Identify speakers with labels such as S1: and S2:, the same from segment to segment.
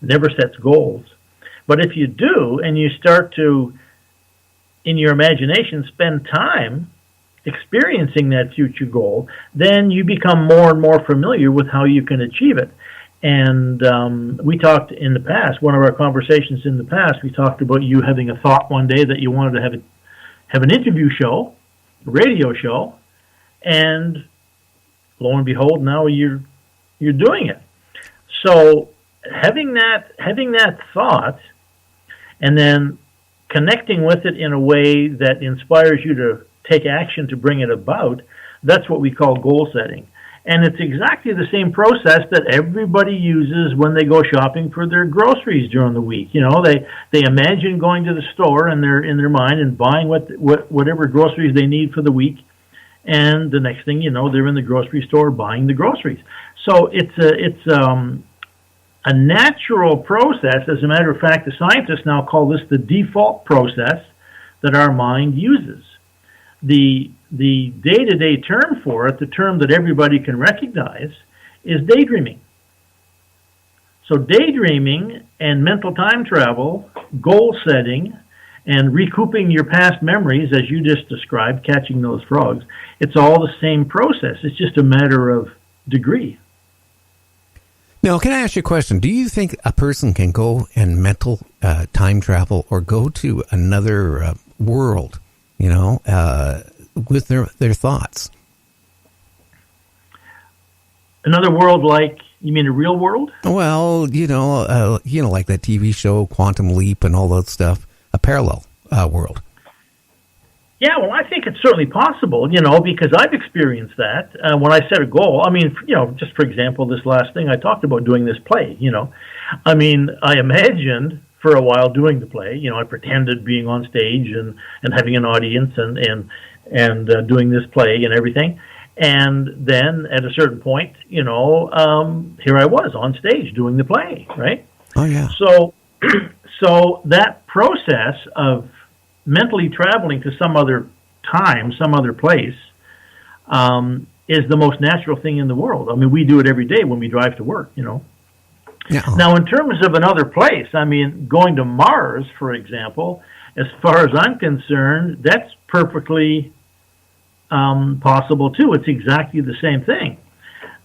S1: never sets goals. But if you do, and you start to, in your imagination, spend time experiencing that future goal, then you become more and more familiar with how you can achieve it. And we talked in the past, one of our conversations in the past, we talked about you having a thought one day that you wanted to have an interview show, a radio show, and lo and behold, now you're doing it. So having that thought and then connecting with it in a way that inspires you to take action to bring it about, that's what we call goal setting. And it's exactly the same process that everybody uses when they go shopping for their groceries during the week. You know, they imagine going to the store in their mind and buying whatever groceries they need for the week, and the next thing you know, they're in the grocery store buying the groceries. So it's a natural process. As a matter of fact, the scientists now call this the default process that our mind uses. The day-to-day term for it, the term that everybody can recognize, is daydreaming. So daydreaming and mental time travel, goal setting, and recouping your past memories, as you just described, catching those frogs, it's all the same process. It's just a matter of degree.
S2: Now, can I ask you a question? Do you think a person can go and mental time travel or go to another world, with their thoughts?
S1: Another world, like, you mean a real world?
S2: Well, like that TV show, Quantum Leap and all that stuff, a parallel world.
S1: Yeah, well, I think it's certainly possible, because I've experienced that. When I set a goal, just for example, this last thing I talked about, doing this play, I imagined for a while doing the play. I pretended being on stage and having an audience and doing this play and everything. And then at a certain point, here I was on stage doing the play, right?
S2: Oh, yeah.
S1: So that process of mentally traveling to some other time, some other place, is the most natural thing in the world. We do it every day when we drive to work, Yeah. Now, in terms of another place, going to Mars, for example, as far as I'm concerned, that's perfectly possible too. It's exactly the same thing.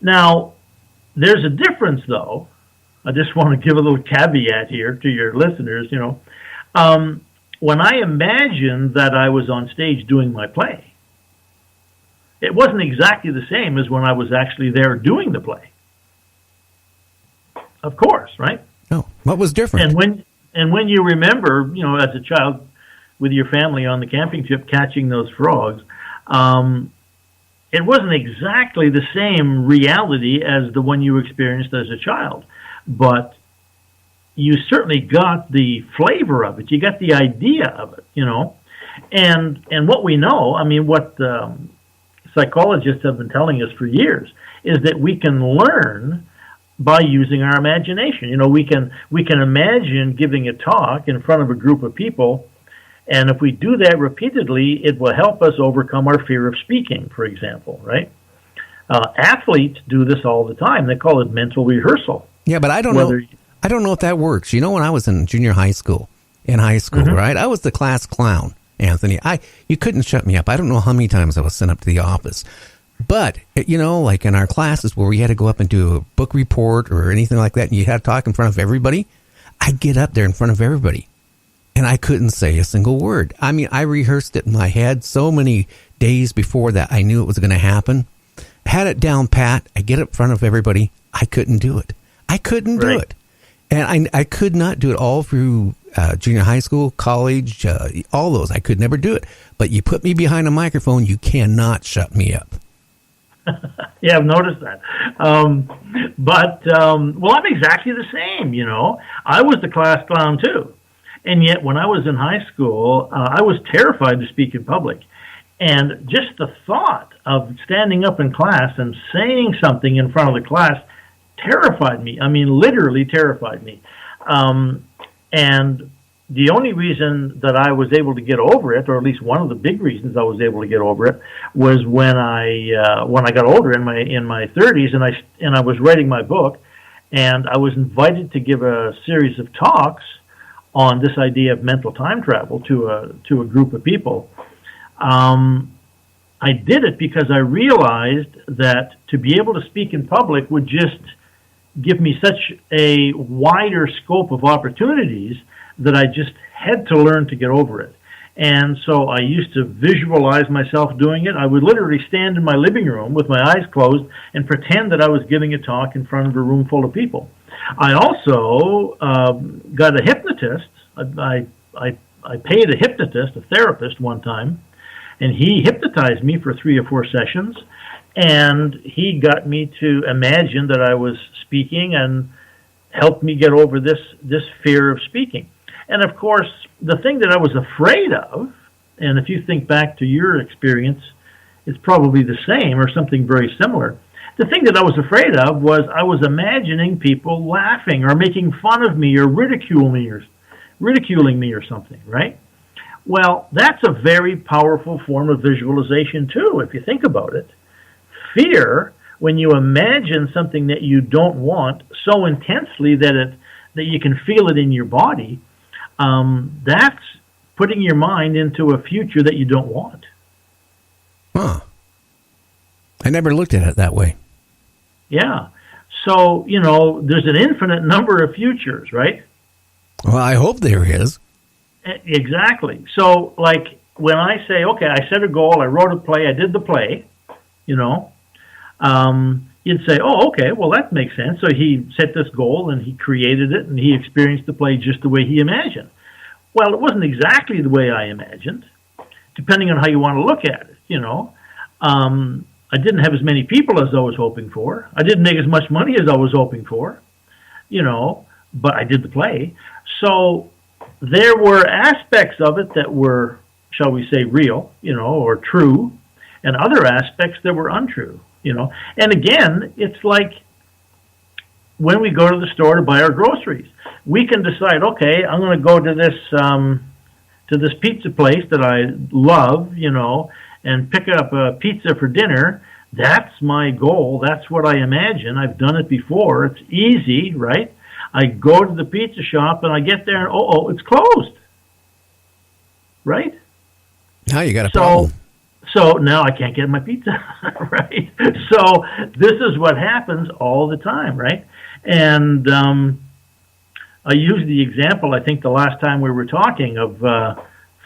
S1: Now, there's a difference, though. I just want to give a little caveat here to your listeners, When I imagined that I was on stage doing my play, it wasn't exactly the same as when I was actually there doing the play. Of course, right?
S2: Oh, what was different?
S1: And when you remember, as a child with your family on the camping trip catching those frogs, it wasn't exactly the same reality as the one you experienced as a child, but you certainly got the flavor of it. You got the idea of it, And what we know, what psychologists have been telling us for years, is that we can learn by using our imagination. We can imagine giving a talk in front of a group of people, and if we do that repeatedly, it will help us overcome our fear of speaking, for example, right? Athletes do this all the time. They call it mental rehearsal.
S2: Yeah, but I don't know. I don't know if that works. When I was in junior high school, mm-hmm. right? I was the class clown, Anthony. You couldn't shut me up. I don't know how many times I was sent up to the office. But, like in our classes where we had to go up and do a book report or anything like that, and you had to talk in front of everybody, I'd get up there in front of everybody, and I couldn't say a single word. I rehearsed it in my head so many days before that I knew it was going to happen. Had it down pat. I get up in front of everybody. I couldn't do it. I couldn't do it. And I could not do it all through junior high school, college, all those. I could never do it. But you put me behind a microphone, you cannot shut me up.
S1: Yeah, I've noticed that. I'm exactly the same, I was the class clown too. And yet when I was in high school, I was terrified to speak in public. And just the thought of standing up in class and saying something in front of the class terrified me. Literally terrified me. And the only reason that I was able to get over it, or at least one of the big reasons I was able to get over it, was when I got older in my 30s, and I was writing my book, and I was invited to give a series of talks on this idea of mental time travel to a group of people. I did it because I realized that to be able to speak in public would just give me such a wider scope of opportunities that I just had to learn to get over it. And so I used to visualize myself doing it. I would literally stand in my living room with my eyes closed and pretend that I was giving a talk in front of a room full of people. I also got a hypnotist. I paid a hypnotist, a therapist, one time, and he hypnotized me for 3 or 4 sessions, and he got me to imagine that I was speaking and helped me get over this fear of speaking. And of course, the thing that I was afraid of, and if you think back to your experience, it's probably the same or something very similar. The thing that I was afraid of was I was imagining people laughing or making fun of me or ridiculing me or something, right? Well, that's a very powerful form of visualization too, if you think about it. Fear, when you imagine something that you don't want so intensely that you can feel it in your body, that's putting your mind into a future that you don't want.
S2: Huh. I never looked at it that way.
S1: Yeah. So, there's an infinite number of futures, right?
S2: Well, I hope there is.
S1: Exactly. So, like, when I say, okay, I set a goal, I wrote a play, I did the play, you'd say, oh, okay, well, that makes sense. So he set this goal, and he created it, and he experienced the play just the way he imagined. Well, it wasn't exactly the way I imagined, depending on how you want to look at it, I didn't have as many people as I was hoping for. I didn't make as much money as I was hoping for, but I did the play. So there were aspects of it that were, shall we say, real, or true, and other aspects that were untrue, And again, it's like when we go to the store to buy our groceries, we can decide, okay, I'm going to go to this pizza place that I love, and pick up a pizza for dinner. That's my goal. That's what I imagine. I've done it before. It's easy, right? I go to the pizza shop and I get there and, it's closed. Right?
S2: Now you got a problem.
S1: So now I can't get my pizza, right? So this is what happens all the time, right? And I used the example, I think the last time we were talking, of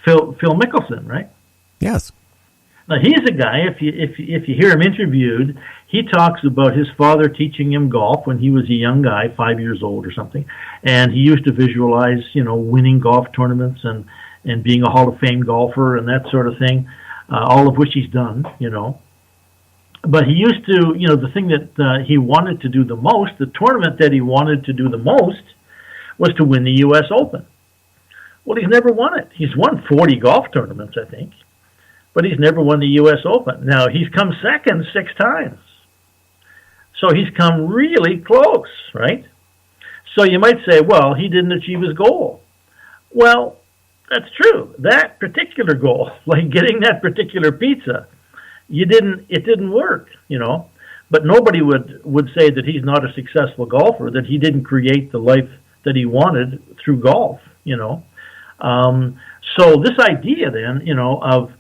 S1: Phil Mickelson, right?
S2: Yes.
S1: Now he's a guy. If you hear him interviewed, he talks about his father teaching him golf when he was a young guy, 5 years old or something, and he used to visualize, winning golf tournaments and being a Hall of Fame golfer and that sort of thing, all of which he's done, But he used to, the thing that he wanted to do the most, the tournament that he wanted to do the most, was to win the U.S. Open. Well, he's never won it. He's won 40 golf tournaments, I think, but he's never won the U.S. Open. Now, he's come second 6 times. So he's come really close, right? So you might say, well, he didn't achieve his goal. Well, that's true. That particular goal, like getting that particular pizza, it didn't work, But nobody would say that he's not a successful golfer, that he didn't create the life that he wanted through golf, So this idea then, of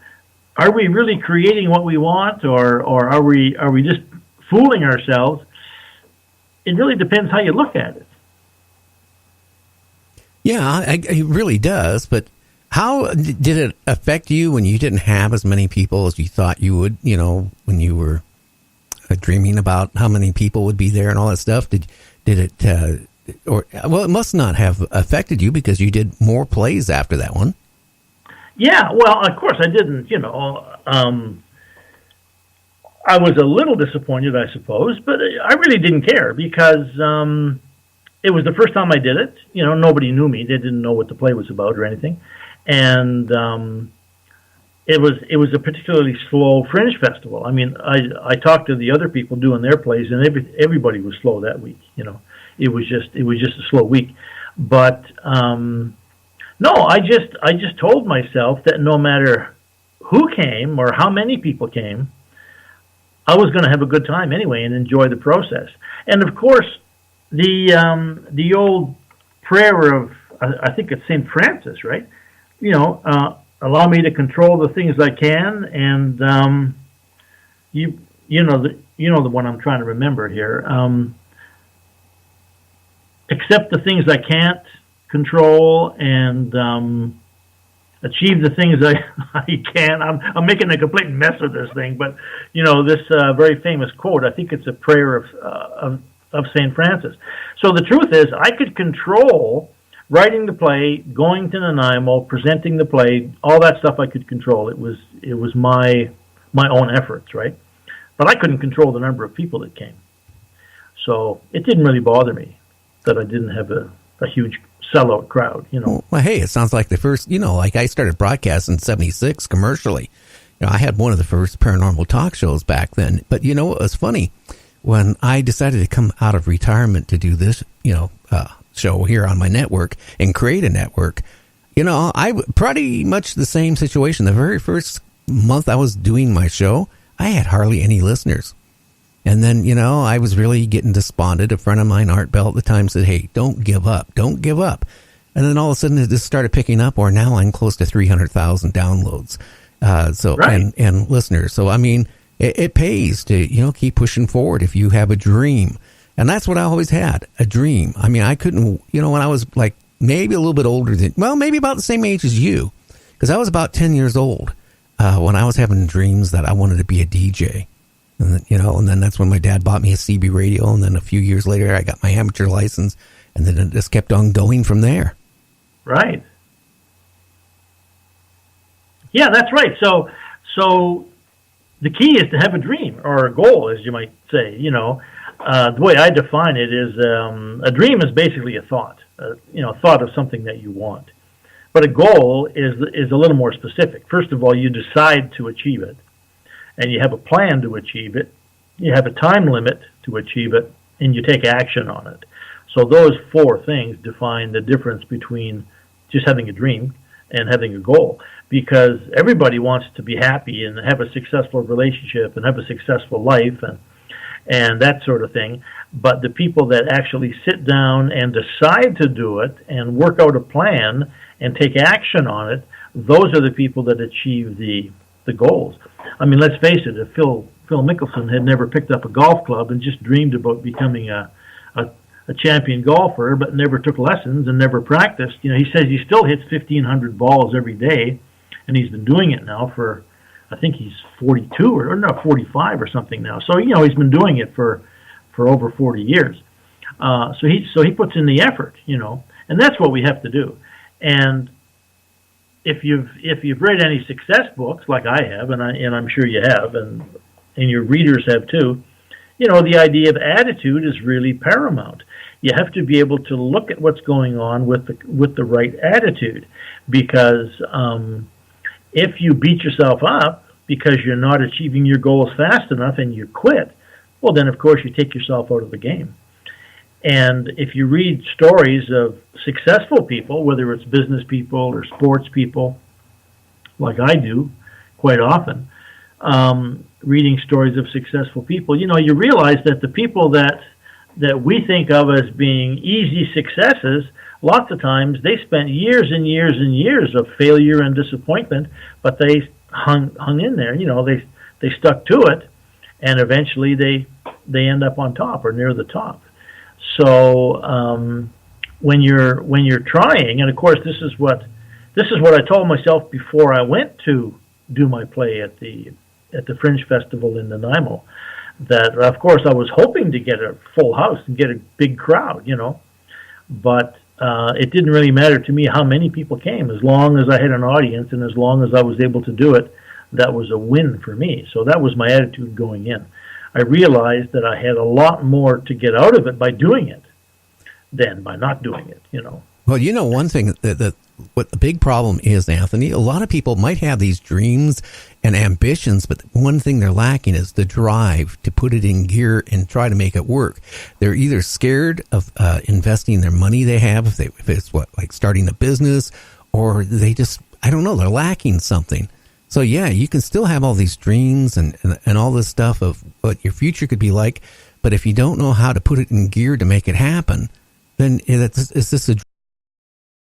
S1: are we really creating what we want, or are we just fooling ourselves? It really depends how you look at it.
S2: Yeah, it really does. But how did it affect you when you didn't have as many people as you thought you would, when you were dreaming about how many people would be there and all that stuff? Did it, it must not have affected you because you did more plays after that one.
S1: Yeah, well, of course I didn't, I was a little disappointed, I suppose, but I really didn't care because it was the first time I did it. Nobody knew me. They didn't know what the play was about or anything. And it was a particularly slow fringe festival. I mean, I talked to the other people doing their plays, and everybody was slow that week. It was just a slow week. But no, I just told myself that no matter who came or how many people came, I was going to have a good time anyway and enjoy the process. And of course, the old prayer of, I think it's Saint Francis, right? Allow me to control the things I can, and the one I'm trying to remember here. Accept the things I can't control, and achieve the things I can. I'm making a complete mess of this thing, but this very famous quote. I think it's a prayer of Saint Francis. So the truth is, I could control writing the play, going to Nanaimo, presenting the play, all that stuff I could control. It was my own efforts, right? But I couldn't control the number of people that came. So it didn't really bother me that I didn't have a huge sellout crowd,
S2: Well, hey, it sounds like the first, like I started broadcasting in 76 commercially. I had one of the first paranormal talk shows back then. But it was funny when I decided to come out of retirement to do this, show here on my network and create a network. I pretty much the same situation. The very first month I was doing my show, I had hardly any listeners. And then, I was really getting despondent. A friend of mine, Art Bell, at the time said, hey, don't give up. Don't give up. And then all of a sudden it just started picking up, or now I'm close to 300,000 downloads.
S1: Right.
S2: And listeners. So, I mean, it pays to, keep pushing forward if you have a dream. And that's what I always had, a dream. I mean, I couldn't, when I was like maybe a little bit older than, maybe about the same age as you, because I was about 10 years old when I was having dreams that I wanted to be a DJ. And then, and then that's when my dad bought me a CB radio. And then a few years later, I got my amateur license. And then it just kept on going from there.
S1: Right. Yeah, that's right. So the key is to have a dream or a goal, as you might say. The way I define it is a dream is basically a thought, thought of something that you want. But a goal is a little more specific. First of all, you decide to achieve it, and you have a plan to achieve it. You have a time limit to achieve it, and you take action on it. So those four things define the difference between just having a dream and having a goal, because everybody wants to be happy and have a successful relationship and have a successful life and that sort of thing. But the people that actually sit down and decide to do it and work out a plan and take action on it, those are the people that achieve the goals. I mean, let's face it, if Phil Mickelson had never picked up a golf club and just dreamed about becoming a champion golfer, but never took lessons and never practiced, he says he still hits 1,500 balls every day, and he's been doing it now for, I think he's 42 or no, 45 or something now. So he's been doing it for over 40 years. So he puts in the effort, and that's what we have to do. And if you've read any success books like I have, and I'm sure you have, and your readers have too, the idea of attitude is really paramount. You have to be able to look at what's going on with the right attitude, because if you beat yourself up because you're not achieving your goals fast enough and you quit, well, then, of course, you take yourself out of the game. And if you read stories of successful people, whether it's business people or sports people, like I do quite often, reading stories of successful people, you realize that the people that we think of as being easy successes, lots of times they spent years and years and years of failure and disappointment, but they hung in there. They stuck to it, and eventually they end up on top or near the top. So when you're trying, and of course this is what I told myself before I went to do my play at the Fringe Festival in Nanaimo, that of course I was hoping to get a full house and get a big crowd, but it didn't really matter to me how many people came. As long as I had an audience and as long as I was able to do it, that was a win for me. So that was my attitude going in. I realized that I had a lot more to get out of it by doing it than by not doing it,
S2: Well, one thing that what the big problem is, Anthony, a lot of people might have these dreams and ambitions, but one thing they're lacking is the drive to put it in gear and try to make it work. They're either scared of investing their money they have, if it's like starting a business, or they just, I don't know, they're lacking something. So yeah, you can still have all these dreams and all this stuff of what your future could be like, But if you don't know how to put it in gear to make it happen, then it's just a